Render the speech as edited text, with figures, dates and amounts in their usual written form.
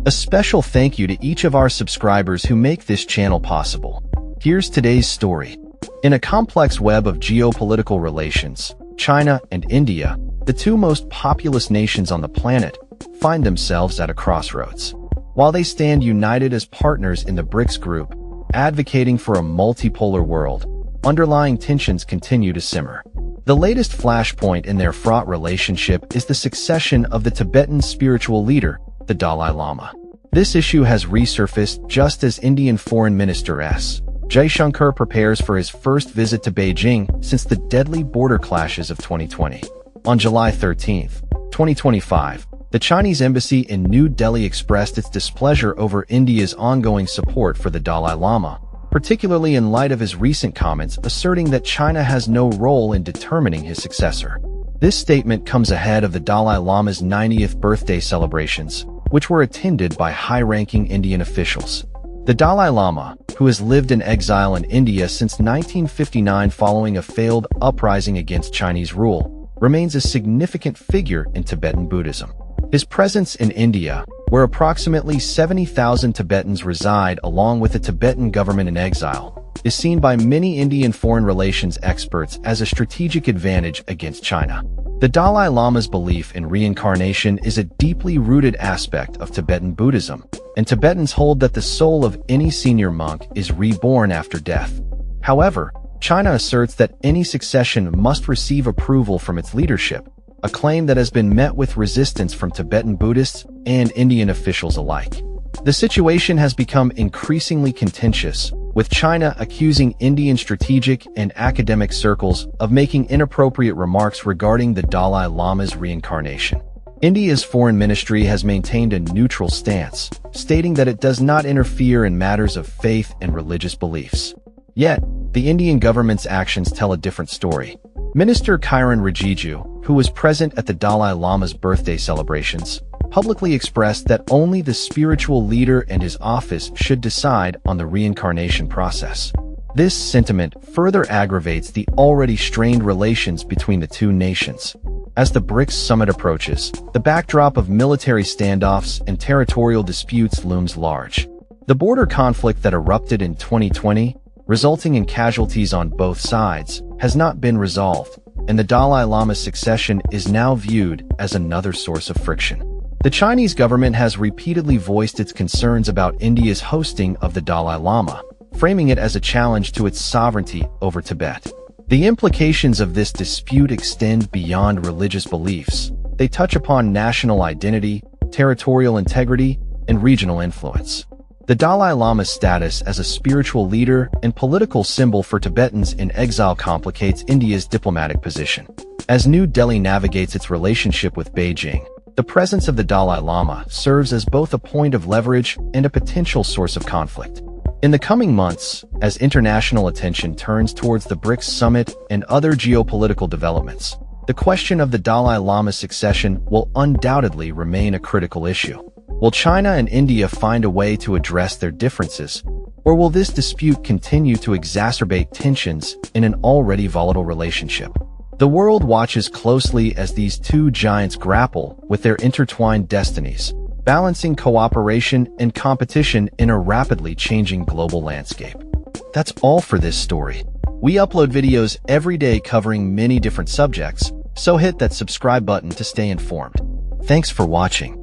A special thank you to each of our subscribers who make this channel possible. Here's today's story. In a complex web of geopolitical relations, China and India, the two most populous nations on the planet, find themselves at a crossroads. While they stand united as partners in the BRICS group, advocating for a multipolar world, underlying tensions continue to simmer. The latest flashpoint in their fraught relationship is the succession of the Tibetan spiritual leader, the Dalai Lama. This issue has resurfaced just as Indian Foreign Minister S. Jaishankar prepares for his first visit to Beijing since the deadly border clashes of 2020. On July 13, 2025, the Chinese embassy in New Delhi expressed its displeasure over India's ongoing support for the Dalai Lama, particularly in light of his recent comments asserting that China has no role in determining his successor. This statement comes ahead of the Dalai Lama's 90th birthday celebrations, which were attended by high-ranking Indian officials. The Dalai Lama, who has lived in exile in India since 1959 following a failed uprising against Chinese rule, remains a significant figure in Tibetan Buddhism. His presence in India, where approximately 70,000 Tibetans reside along with the Tibetan government in exile, is seen by many Indian foreign relations experts as a strategic advantage against China. The Dalai Lama's belief in reincarnation is a deeply rooted aspect of Tibetan Buddhism, and Tibetans hold that the soul of any senior monk is reborn after death. However, China asserts that any succession must receive approval from its leadership, a claim that has been met with resistance from Tibetan Buddhists and Indian officials alike. The situation has become increasingly contentious, with China accusing Indian strategic and academic circles of making inappropriate remarks regarding the Dalai Lama's reincarnation. India's foreign ministry has maintained a neutral stance, stating that it does not interfere in matters of faith and religious beliefs. Yet, the Indian government's actions tell a different story. Minister Kiren Rijiju, who was present at the Dalai Lama's birthday celebrations, publicly expressed that only the spiritual leader and his office should decide on the reincarnation process. This sentiment further aggravates the already strained relations between the two nations. As the BRICS summit approaches, the backdrop of military standoffs and territorial disputes looms large. The border conflict that erupted in 2020, resulting in casualties on both sides, has not been resolved, and the Dalai Lama's succession is now viewed as another source of friction. The Chinese government has repeatedly voiced its concerns about India's hosting of the Dalai Lama, framing it as a challenge to its sovereignty over Tibet. The implications of this dispute extend beyond religious beliefs. They touch upon national identity, territorial integrity, and regional influence. The Dalai Lama's status as a spiritual leader and political symbol for Tibetans in exile complicates India's diplomatic position. As New Delhi navigates its relationship with Beijing, the presence of the Dalai Lama serves as both a point of leverage and a potential source of conflict. In the coming months, as international attention turns towards the BRICS summit and other geopolitical developments, the question of the Dalai Lama's succession will undoubtedly remain a critical issue. Will China and India find a way to address their differences, or will this dispute continue to exacerbate tensions in an already volatile relationship? The world watches closely as these two giants grapple with their intertwined destinies, balancing cooperation and competition in a rapidly changing global landscape. That's all for this story. We upload videos every day covering many different subjects, so hit that subscribe button to stay informed. Thanks for watching.